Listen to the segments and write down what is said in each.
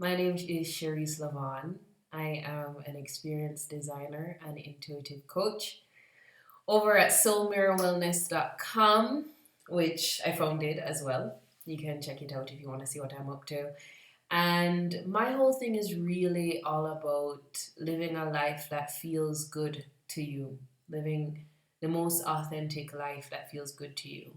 My name is Chereese La-Vonne. I am an experienced designer and intuitive coach over at soulmirrorwellness.com, which I founded as well. You can check it out if you want to see what I'm up to. And my whole thing is really all about living a life that feels good to you, living the most authentic life that feels good to you,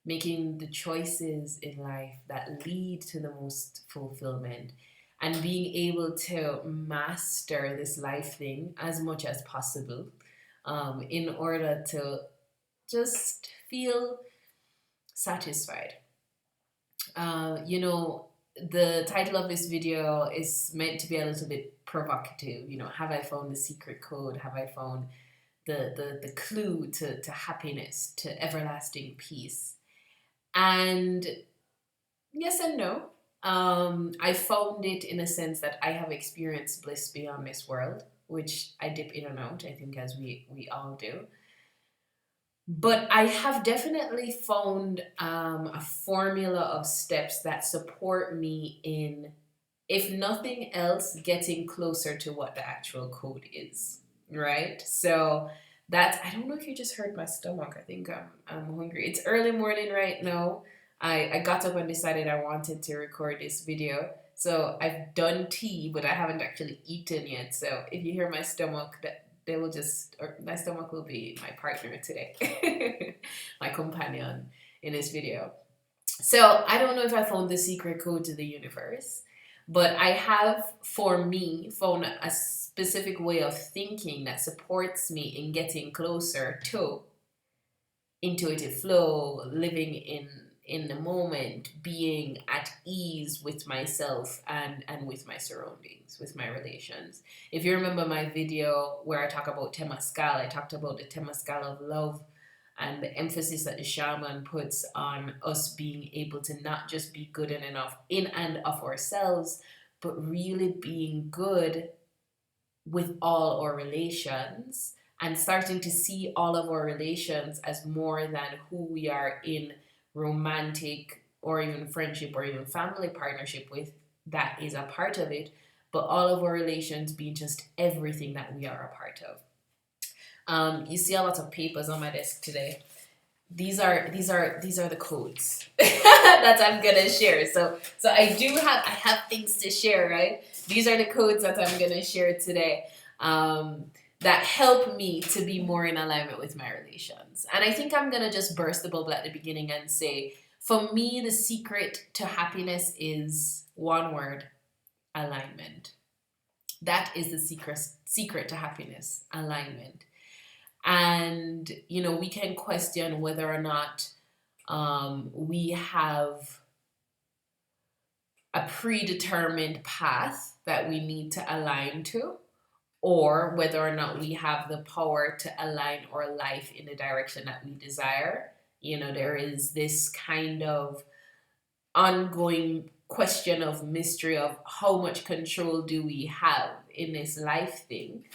making the choices in life that lead to the most fulfillment, and being able to master this life thing as much as possible in order to just feel satisfied. The title of this video is meant to be a little bit provocative. Have I found the secret code? Have I found the clue to happiness, to everlasting peace? And yes and no. I found it in a sense that I have experienced bliss beyond this world, which I dip in and out, I think, as we all do. But I have definitely found a formula of steps that support me in, if nothing else, getting closer to what the actual code is, right? So I don't know if you just heard my stomach. I think I'm hungry. It's early morning right now. I got up and decided I wanted to record this video. So I've done tea, but I haven't actually eaten yet. So if you hear my stomach, my stomach will be my partner today, my companion in this video. So I don't know if I found the secret code to the universe, but I have, for me, found a specific way of thinking that supports me in getting closer to intuitive flow, living in the moment, being at ease with myself and with my surroundings, with my relations. If you remember my video where I talk about Temazcal, I talked about the Temazcal of love and the emphasis that the shaman puts on us being able to not just be good and enough in and of ourselves, but really being good with all our relations and starting to see all of our relations as more than who we are in romantic or even friendship or even family partnership with. That is a part of it, but all of our relations being just everything that we are a part of. You see a lot of papers on my desk today. These are the codes that I'm gonna share. So I have things to share, right? These are the codes that I'm gonna share today. That help me to be more in alignment with my relations. And I think I'm gonna just burst the bubble at the beginning and say, for me, the secret to happiness is one word: alignment. That is the secret to happiness: alignment. And we can question whether or not we have a predetermined path that we need to align to, or whether or not we have the power to align our life in the direction that we desire. There is this kind of ongoing question of mystery of how much control do we have in this life thing.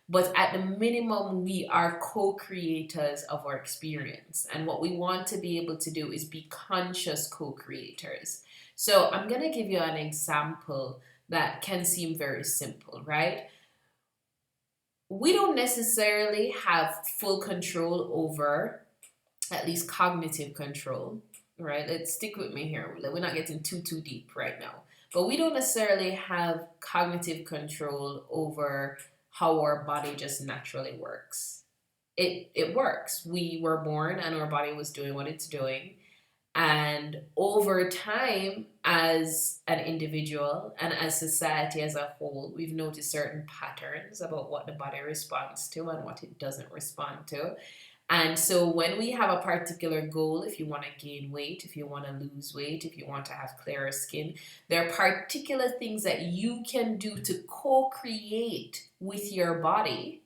But at the minimum, we are co-creators of our experience. And what we want to be able to do is be conscious co-creators. So I'm going to give you an example that can seem very simple, right? We don't necessarily have full control over, at least cognitive control, right? Let's stick with me here. We're not getting too deep right now. But we don't necessarily have cognitive control over how our body just naturally works. It works. We were born and our body was doing what it's doing. And over time, as an individual and as society as a whole, we've noticed certain patterns about what the body responds to and what it doesn't respond to. And so when we have a particular goal, if you want to gain weight, if you want to lose weight, if you want to have clearer skin, there are particular things that you can do to co-create with your body,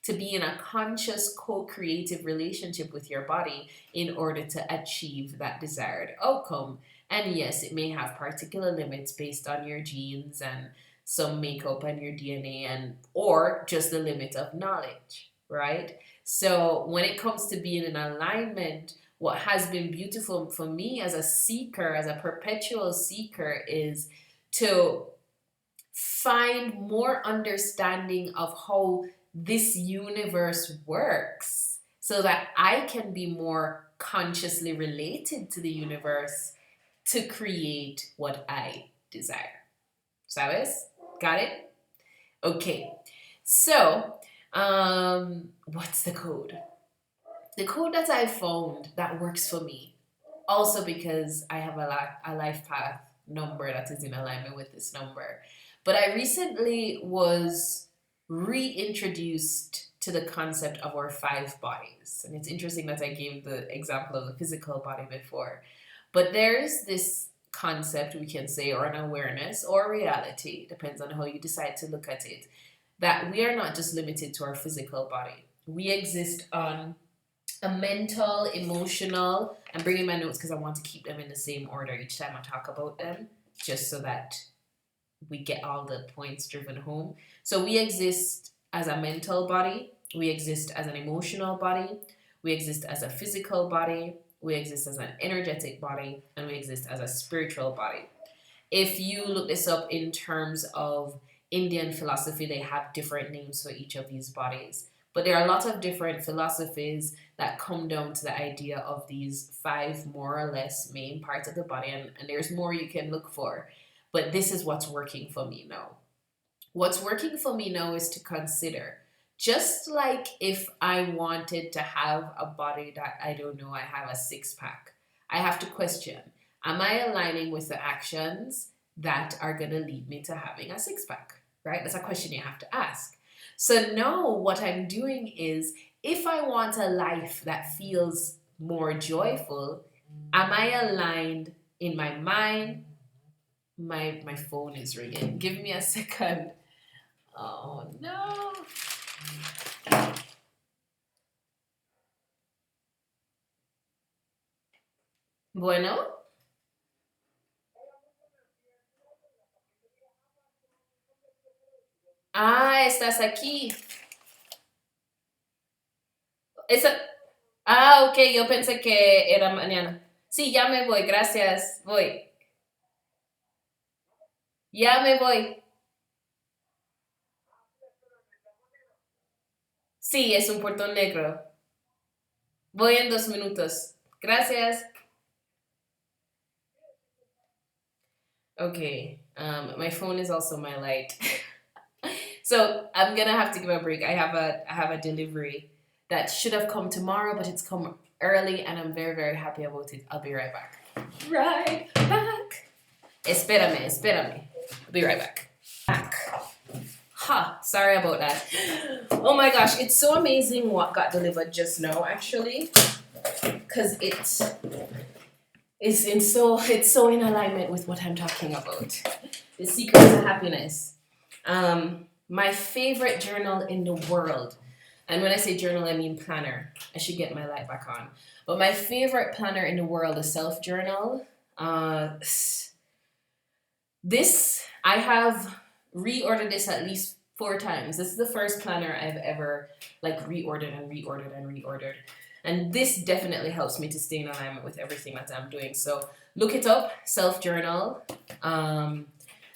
to be in a conscious co-creative relationship with your body in order to achieve that desired outcome. And yes, it may have particular limits based on your genes and some makeup and your DNA, and or just the limit of knowledge, right? So when it comes to being in alignment, what has been beautiful for me as a seeker, as a perpetual seeker, is to find more understanding of how this universe works so that I can be more consciously related to the universe to create what I desire. ¿Sabes? Got it? Okay. So, what's the code? The code that I found that works for me, also because I have a life path number that is in alignment with this number. But I recently was reintroduced to the concept of our 5 bodies. And it's interesting that I gave the example of the physical body before. But there's this concept, we can say, or an awareness or reality, depends on how you decide to look at it, that we are not just limited to our physical body. We exist on a mental, emotional, I'm bringing my notes because I want to keep them in the same order each time I talk about them, just so that we get all the points driven home. So we exist as a mental body, we exist as an emotional body, we exist as a physical body, we exist as an energetic body, and we exist as a spiritual body. If you look this up in terms of Indian philosophy, they have different names for each of these bodies. But there are a lot of different philosophies that come down to the idea of these 5 more or less main parts of the body, and there's more you can look for. But this is what's working for me now. What's working for me now is to consider, just like if I wanted to have a body that, I don't know, I have a 6-pack, I have to question, am I aligning with the actions that are going to lead me to having a 6-pack, right? That's a question you have to ask. So now what I'm doing is, if I want a life that feels more joyful, am I aligned in my mind? My phone is ringing. Give me a second. Oh no. Bueno. Ah, estás aquí. Esa... Ah, ok, yo pensé que era mañana. Sí, ya me voy, gracias. Voy. Ya me voy. Sí, es un portón negro. Voy en 2 minutos. Gracias. Okay. My phone is also my light. So I'm gonna have to give a break. I have a delivery that should have come tomorrow, but it's come early, and I'm very, very happy about it. I'll be right back. Right back. Espérame. I'll be right back. Sorry about that. Oh my gosh, it's so amazing what got delivered just now, actually, because it's so in alignment with what I'm talking about. The secret to happiness. My favorite journal in the world, and when I say journal, I mean planner. I should get my light back on. But my favorite planner in the world is Self Journal. This, I have reordered this at least 4 times. This is the first planner I've ever reordered. And this definitely helps me to stay in alignment with everything that I'm doing. So look it up, Self Journal.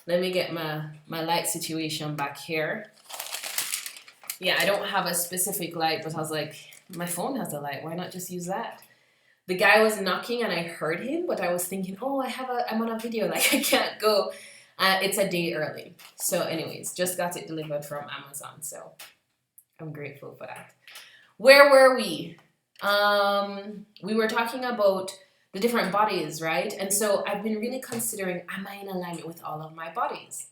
Let me get my light situation back here. Yeah, I don't have a specific light, but I was like, my phone has a light. Why not just use that? The guy was knocking and I heard him, but I was thinking, oh, I'm on a video, I can't go. It's a day early. So anyways, just got it delivered from Amazon. So I'm grateful for that. Where were we? We were talking about the different bodies, right? And so I've been really considering, am I in alignment with all of my bodies?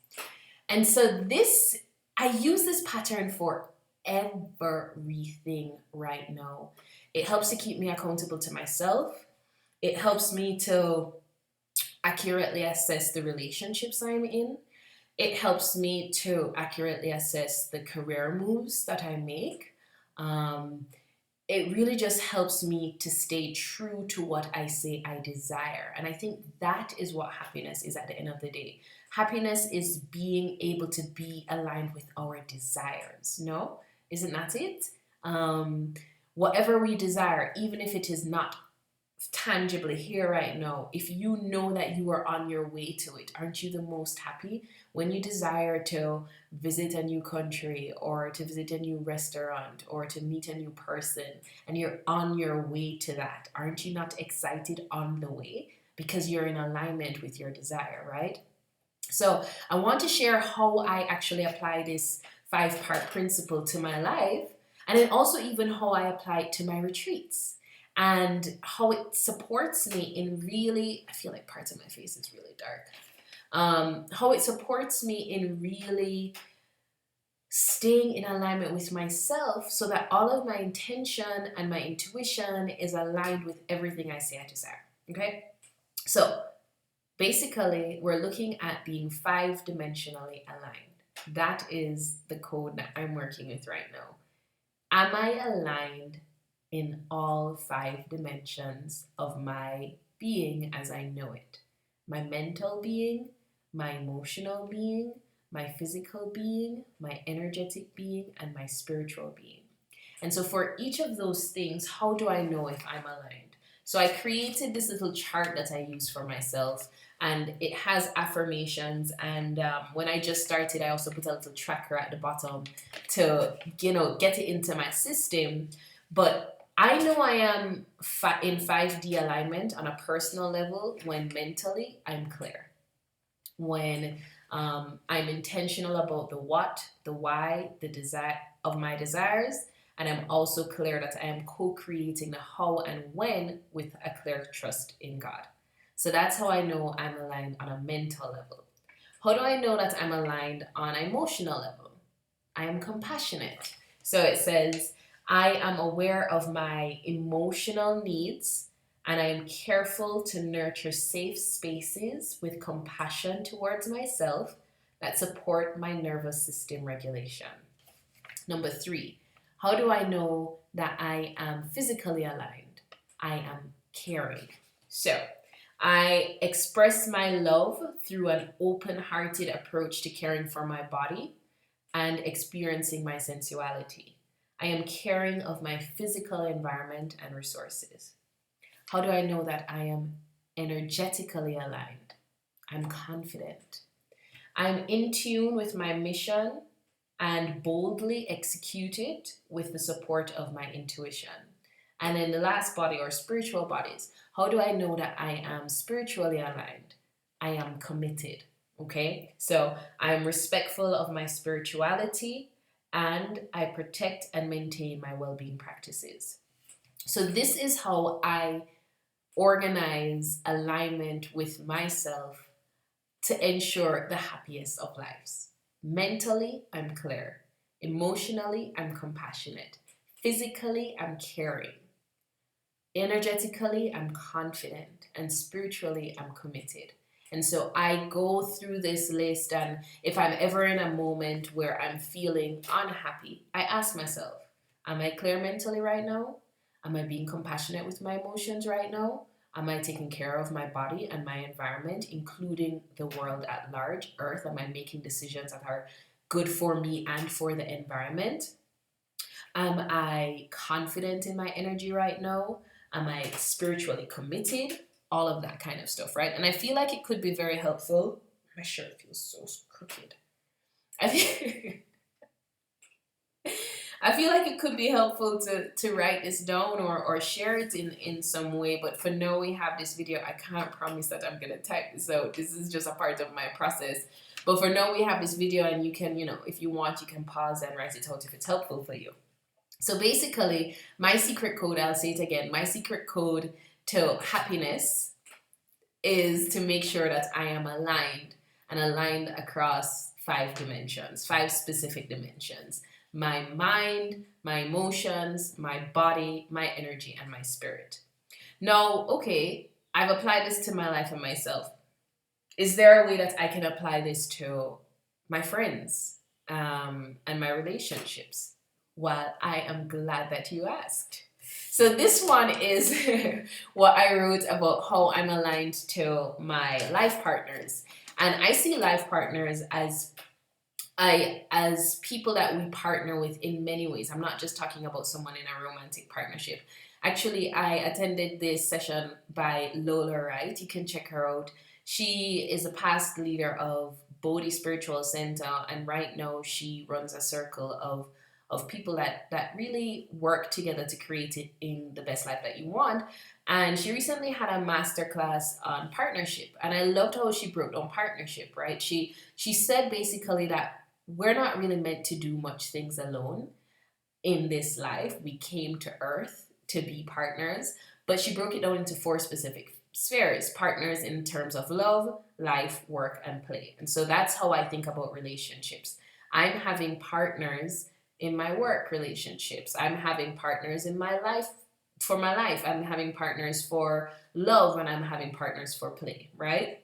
And so I use this pattern for everything right now. It helps to keep me accountable to myself. It helps me to accurately assess the relationships I'm in. It helps me to accurately assess the career moves that I make. It really just helps me to stay true to what I say I desire. And I think that is what happiness is at the end of the day. Happiness is being able to be aligned with our desires. No? Isn't that it? Whatever we desire, even if it is not tangibly here right now, if you know that you are on your way to it, aren't you the most happy? When you desire to visit a new country or to visit a new restaurant or to meet a new person and you're on your way to that, aren't you not excited on the way? Because you're in alignment with your desire, right? So I want to share how I actually apply this 5-part principle to my life, and then also even how I apply it to my retreats and how it supports me in really, I feel like parts of my face is really dark. How it supports me in really staying in alignment with myself so that all of my intention and my intuition is aligned with everything I say I desire. Okay? So basically, we're looking at being 5-dimensionally aligned. That is the code that I'm working with right now. Am I aligned in all 5 dimensions of my being as I know it? My mental being, my emotional being, my physical being, my energetic being, and my spiritual being. And so for each of those things, how do I know if I'm aligned? So I created this little chart that I use for myself, and it has affirmations. And when I just started, I also put a little tracker at the bottom to, get it into my system. But I know I am in 5D alignment on a personal level when mentally I'm clear. When I'm intentional about the what, the why, the desire of my desires, and I'm also clear that I am co-creating the how and when with a clear trust in God. So that's how I know I'm aligned on a mental level. How do I know that I'm aligned on an emotional level? I am compassionate. So it says, I am aware of my emotional needs and I am careful to nurture safe spaces with compassion towards myself that support my nervous system regulation. Number 3, how do I know that I am physically aligned? I am caring. So I express my love through an open-hearted approach to caring for my body and experiencing my sensuality. I am caring of my physical environment and resources. How do I know that I am energetically aligned? I'm confident. I'm in tune with my mission and boldly execute it with the support of my intuition. And then the last body, or spiritual bodies, how do I know that I am spiritually aligned? I am committed. Okay, so I'm respectful of my spirituality and I protect and maintain my well-being practices. So this is how I organize alignment with myself to ensure the happiest of lives. Mentally, I'm clear. Emotionally, I'm compassionate. Physically, I'm caring. Energetically, I'm confident. And spiritually, I'm committed. And so I go through this list, and if I'm ever in a moment where I'm feeling unhappy, I ask myself, am I clear mentally right now? Am I being compassionate with my emotions right now? Am I taking care of my body and my environment, including the world at large, Earth? Am I making decisions that are good for me and for the environment? Am I confident in my energy right now? Am I spiritually committed? All of that kind of stuff, right? And I feel like it could be very helpful. My shirt feels so crooked. I feel, I feel like it could be helpful to write this down or share it in some way. But for now, we have this video. I can't promise that I'm going to type this out. This is just a part of my process. But for now, we have this video, and you can, if you want, you can pause and write it out if it's helpful for you. So basically, my secret code, I'll say it again, my secret code to happiness is to make sure that I am aligned and aligned across 5 dimensions, 5 specific dimensions. My mind, my emotions, my body, my energy, and my spirit. Now, okay, I've applied this to my life and myself. Is there a way that I can apply this to my friends and my relationships? Well, I am glad that you asked. So this one is what I wrote about how I'm aligned to my life partners. And I see life partners as people that we partner with in many ways. I'm not just talking about someone in a romantic partnership. Actually, I attended this session by Lola Wright. You can check her out. She is a past leader of Bodhi Spiritual Center, and right now she runs a circle of people that really work together to create it in the best life that you want. And she recently had a masterclass on partnership, and I loved how she broke down partnership. Right? She said basically that we're not really meant to do much things alone in this life. We came to Earth to be partners, but she broke it down into 4 specific spheres: partners in terms of love, life, work, and play. And so that's how I think about relationships. I'm having partners in my work relationships. I'm having partners in my life for my life. I'm having partners for love, and I'm having partners for play, right?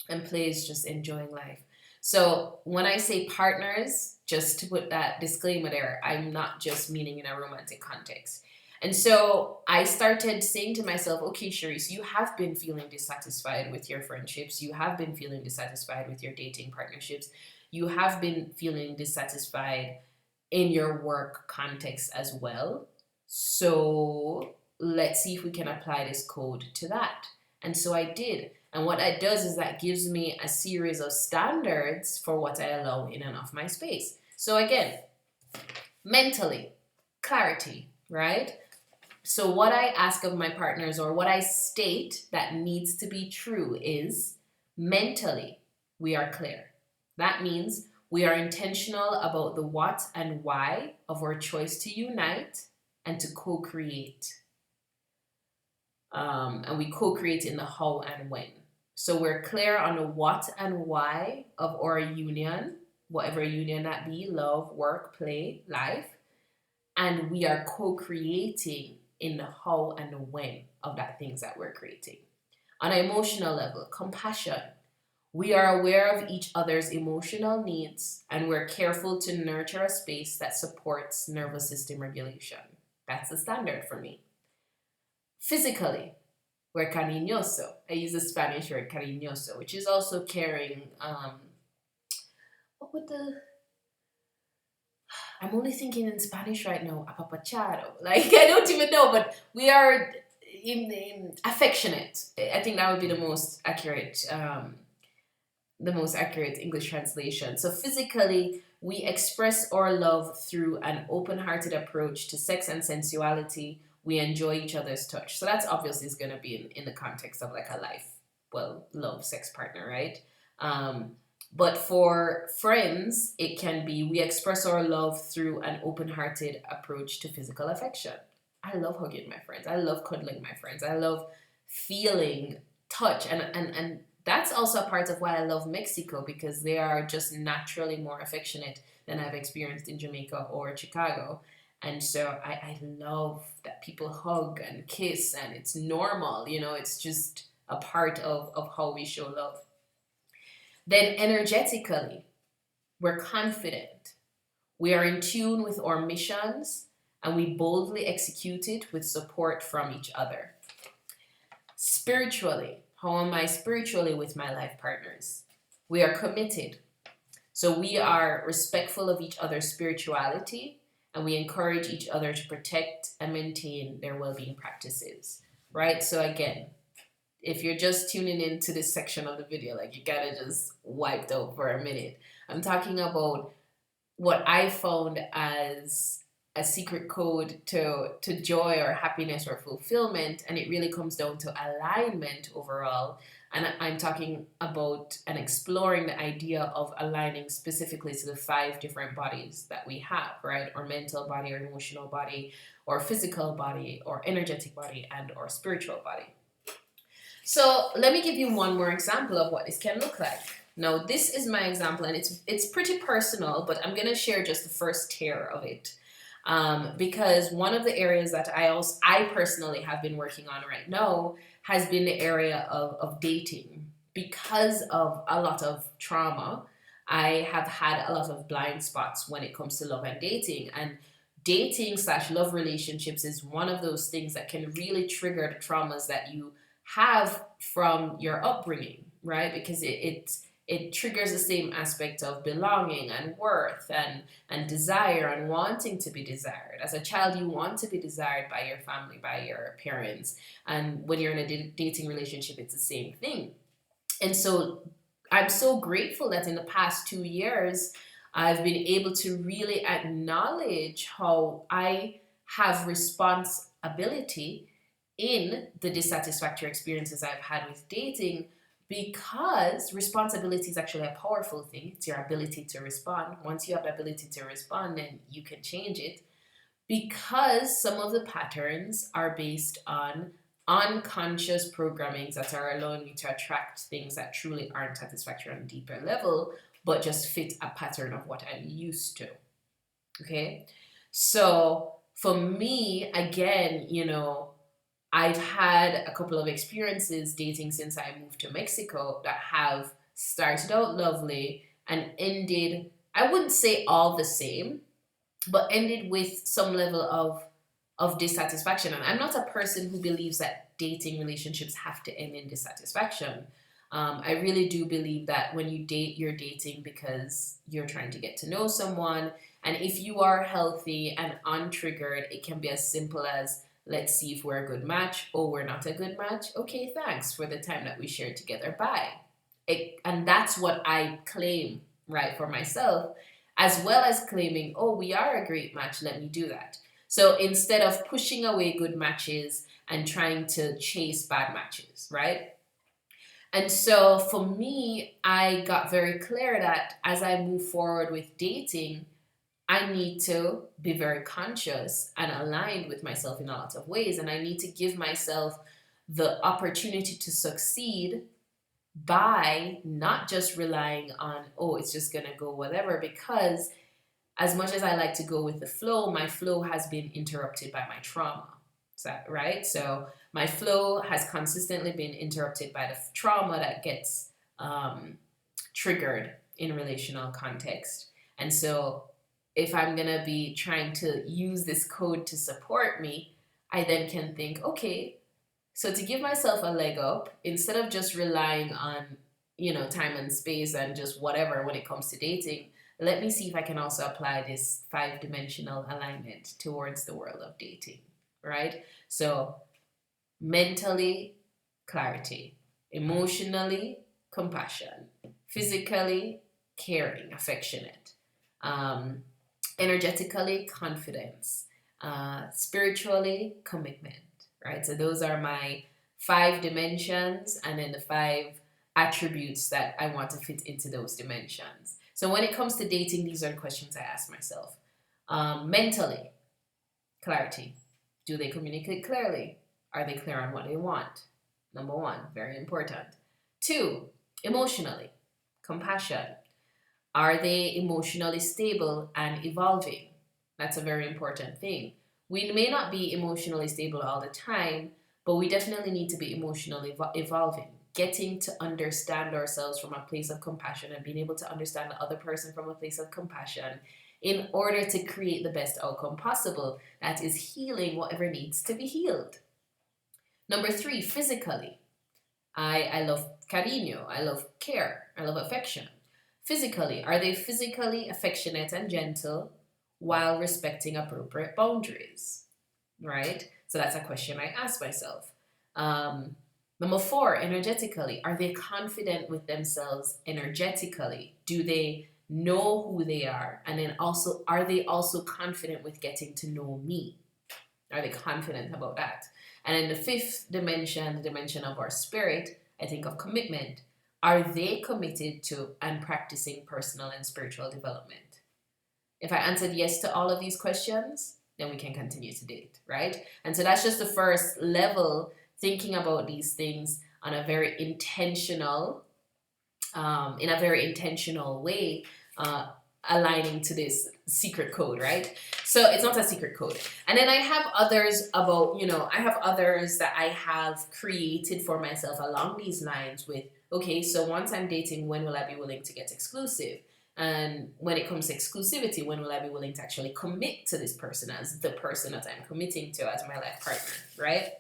And play is just enjoying life. So when I say partners, just to put that disclaimer there, I'm not just meaning in a romantic context. And so I started saying to myself, okay, Chereese, you have been feeling dissatisfied with your friendships. You have been feeling dissatisfied with your dating partnerships. You have been feeling dissatisfied in your work context as well. So let's see if we can apply this code to that. And so I did. And what that does is that gives me a series of standards for what I allow in and off my space. So again, mentally, clarity, right? So what I ask of my partners, or what I state that needs to be true, is mentally, we are clear. That means we are intentional about the what and why of our choice to unite and to co-create. And we co-create in the how and when. So we're clear on the what and why of our union, whatever union that be: love, work, play, life. And we are co-creating in the how and the when of that things that we're creating. On an emotional level, compassion. We are aware of each other's emotional needs, and we're careful to nurture a space that supports nervous system regulation. That's the standard for me. Physically, we're cariñoso. I use the Spanish word cariñoso, which is also caring. What would the... I'm only thinking in Spanish right now, apapachado. Like, I don't even know, but we are in affectionate. I think that would be the most accurate English translation. So physically, we express our love through an open-hearted approach to sex and sensuality. We enjoy each other's touch. So that's obviously is going to be in the context of like a life, love, sex partner, right? But for friends, it can be we express our love through an open-hearted approach to physical affection. I love hugging my friends. I love cuddling my friends. I love feeling touch. And that's also a part of why I love Mexico, because they are just naturally more affectionate than I've experienced in Jamaica or Chicago. And so I love that people hug and kiss, and it's normal, it's just a part of how we show love. Then energetically, we're confident. We are in tune with our missions, and we boldly execute it with support from each other. Spiritually, how am I spiritually with my life partners? We are committed. So we are respectful of each other's spirituality, and we encourage each other to protect and maintain their well-being practices, right? So again, if you're just tuning into this section of the video, like, you gotta just wiped out for a minute. I'm talking about what I found as a secret code to joy or happiness or fulfillment, and it really comes down to alignment overall. And I'm talking about and exploring the idea of aligning specifically to the 5 different bodies that we have, right? Or mental body, or emotional body, or physical body, or energetic body, and or spiritual body. So let me give you one more example of what this can look like. Now, this is my example, and it's pretty personal, but I'm going to share just the first tier of it. Because one of the areas that I personally have been working on right now has been the area of dating. Because of a lot of trauma, I have had a lot of blind spots when it comes to love and dating. And dating/love relationships is one of those things that can really trigger the traumas that you have from your upbringing, right? Because it triggers the same aspect of belonging and worth and desire and wanting to be desired. As a child, you want to be desired by your family, by your parents. And when you're in a dating relationship, it's the same thing. And so I'm so grateful that in the past 2 years, I've been able to really acknowledge how I have responsibility in the dissatisfactory experiences I've had with dating, because responsibility is actually a powerful thing. It's your ability to respond. Once you have the ability to respond, then you can change it, because some of the patterns are based on unconscious programmings that are allowing me to attract things that truly aren't satisfactory on a deeper level, but just fit a pattern of what I'm used to. Okay? So for me, again, I've had a couple of experiences dating since I moved to Mexico that have started out lovely and ended, I wouldn't say all the same, but ended with some level of dissatisfaction. And I'm not a person who believes that dating relationships have to end in dissatisfaction. I really do believe that when you date, you're dating because you're trying to get to know someone. And if you are healthy and untriggered, it can be as simple as, let's see if we're a good match. Oh, we're not a good match. Okay, thanks for the time that we shared together. Bye. And that's what I claim, right, for myself, as well as claiming, oh, we are a great match. Let me do that. So instead of pushing away good matches and trying to chase bad matches, right? And so for me, I got very clear that as I move forward with dating, I need to be very conscious and aligned with myself in a lot of ways. And I need to give myself the opportunity to succeed by not just relying on, oh, it's just going to go whatever. Because as much as I like to go with the flow, my flow has been interrupted by my trauma. Right? So my flow has consistently been interrupted by the trauma that gets triggered in relational context. And so if I'm going to be trying to use this code to support me, I then can think, okay, so to give myself a leg up, instead of just relying on, time and space and just whatever when it comes to dating, let me see if I can also apply this 5-dimensional alignment towards the world of dating, right? So mentally, clarity, emotionally, compassion, physically, caring, affectionate, energetically, confidence, spiritually, commitment, right? So those are my 5 dimensions, and then the 5 attributes that I want to fit into those dimensions. So when it comes to dating, these are the questions I ask myself. Mentally, clarity. Do they communicate clearly? Are they clear on what they want? Number 1, very important. 2, emotionally, compassion. Are they emotionally stable and evolving? That's a very important thing. We may not be emotionally stable all the time, but we definitely need to be emotionally evolving, getting to understand ourselves from a place of compassion and being able to understand the other person from a place of compassion in order to create the best outcome possible. That is healing whatever needs to be healed. Number 3, physically. I love cariño. I love care. I love affection. Physically, are they physically affectionate and gentle while respecting appropriate boundaries? Right? So that's a question I ask myself. Number 4, energetically, are they confident with themselves energetically? Do they know who they are? And then also, are they also confident with getting to know me? Are they confident about that? And in the 5th dimension, the dimension of our spirit, I think of commitment. Are they committed to and practicing personal and spiritual development? If I answered yes to all of these questions, then we can continue to date, right? And so that's just the first level, thinking about these things on a very intentional, in a very intentional way, aligning to this secret code, right? So it's not a secret code. And then I have others about, I have others that I have created for myself along these lines with, okay, so once I'm dating, when will I be willing to get exclusive? And when it comes to exclusivity, when will I be willing to actually commit to this person as the person that I'm committing to as my life partner, right?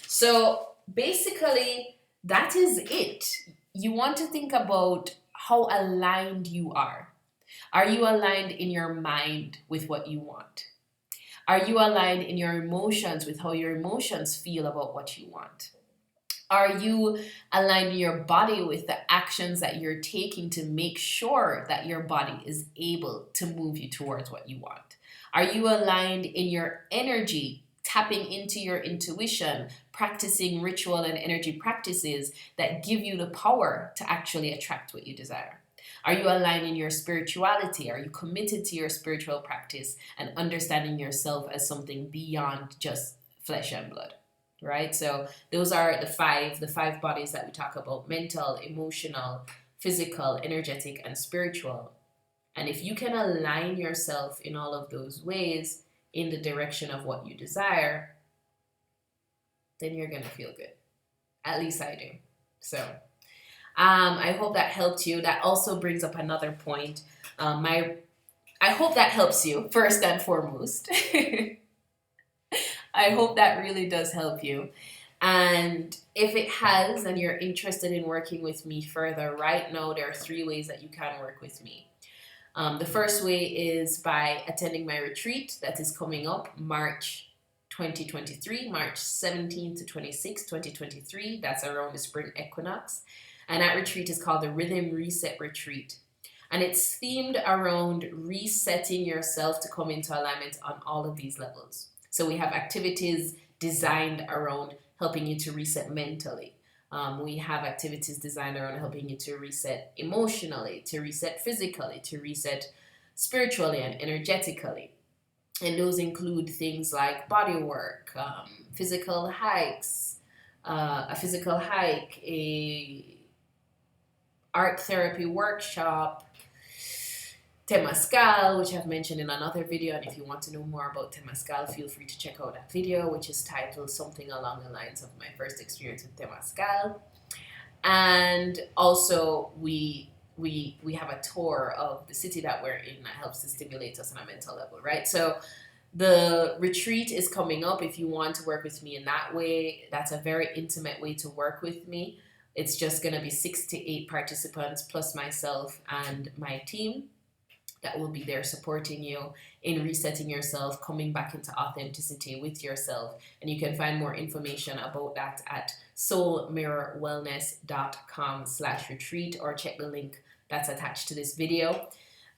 So basically, that is it. You want to think about how aligned you are. Are you aligned in your mind with what you want? Are you aligned in your emotions with how your emotions feel about what you want? Are you aligned in your body with the actions that you're taking to make sure that your body is able to move you towards what you want? Are you aligned in your energy, tapping into your intuition, practicing ritual and energy practices that give you the power to actually attract what you desire? Are you aligned in your spirituality? Are you committed to your spiritual practice and understanding yourself as something beyond just flesh and blood? Right? So those are the five bodies that we talk about: mental, emotional, physical, energetic, and spiritual. And if you can align yourself in all of those ways in the direction of what you desire, then you're gonna feel good. At least I do. So I hope that helped you. That also brings up another point. I hope that helps you first and foremost. I hope that really does help you. And if it has, and you're interested in working with me further, right now there are 3 ways that you can work with me. The first way is by attending my retreat that is coming up March 2023, March 17th to 26th, 2023. That's around the spring equinox. And that retreat is called the Rhythm Reset Retreat. And it's themed around resetting yourself to come into alignment on all of these levels. So we have activities designed around helping you to reset mentally. We have activities designed around helping you to reset emotionally, to reset physically, to reset spiritually and energetically. And those include things like body work, physical hikes, a physical hike, a art therapy workshop, Temazcal, which I've mentioned in another video. And if you want to know more about Temazcal, feel free to check out that video, which is titled something along the lines of my first experience with Temazcal. And also we have a tour of the city that we're in that helps to stimulate us on a mental level, right? So the retreat is coming up. If you want to work with me in that way, that's a very intimate way to work with me. It's just going to be 6 to 8 participants plus myself and my team that will be there supporting you in resetting yourself, coming back into authenticity with yourself. And you can find more information about that at soulmirrorwellness.com/retreat, or check the link that's attached to this video.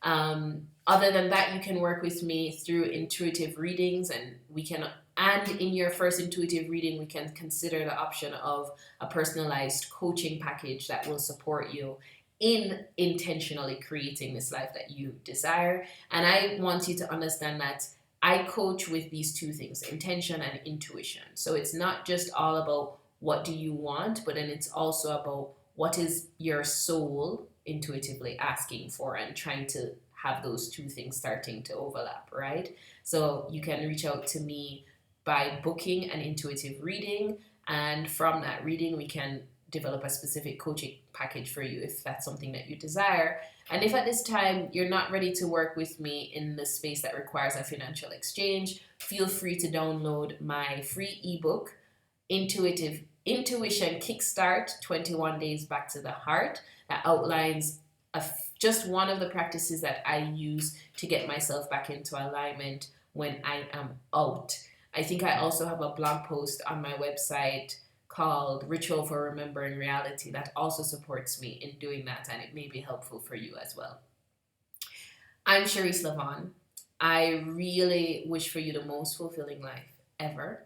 Other than that, you can work with me through intuitive readings, and in your first intuitive reading, we can consider the option of a personalized coaching package that will support you in intentionally creating this life that you desire. And I want you to understand that I coach with these 2 things, intention and intuition. So it's not just all about what do you want, but then it's also about what is your soul intuitively asking for, and trying to have those 2 things starting to overlap, right? So you can reach out to me by booking an intuitive reading, and from that reading we can develop a specific coaching package for you if that's something that you desire. And if at this time you're not ready to work with me in the space that requires a financial exchange, feel free to download my free ebook, Intuition Kickstart 21 Days Back to the Heart, that outlines just one of the practices that I use to get myself back into alignment when I am out. I think I also have a blog post on my website called Ritual for Remembering Reality that also supports me in doing that, and it may be helpful for you as well. I'm Chereese La-Vonne. I really wish for you the most fulfilling life ever.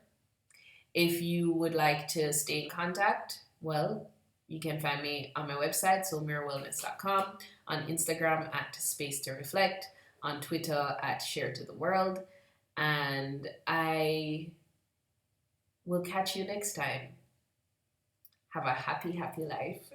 If you would like to stay in contact, well, you can find me on my website, soulmirrorwellness.com, on Instagram at Space to Reflect, on Twitter at Share to the World, and I will catch you next time. Have a happy, happy life.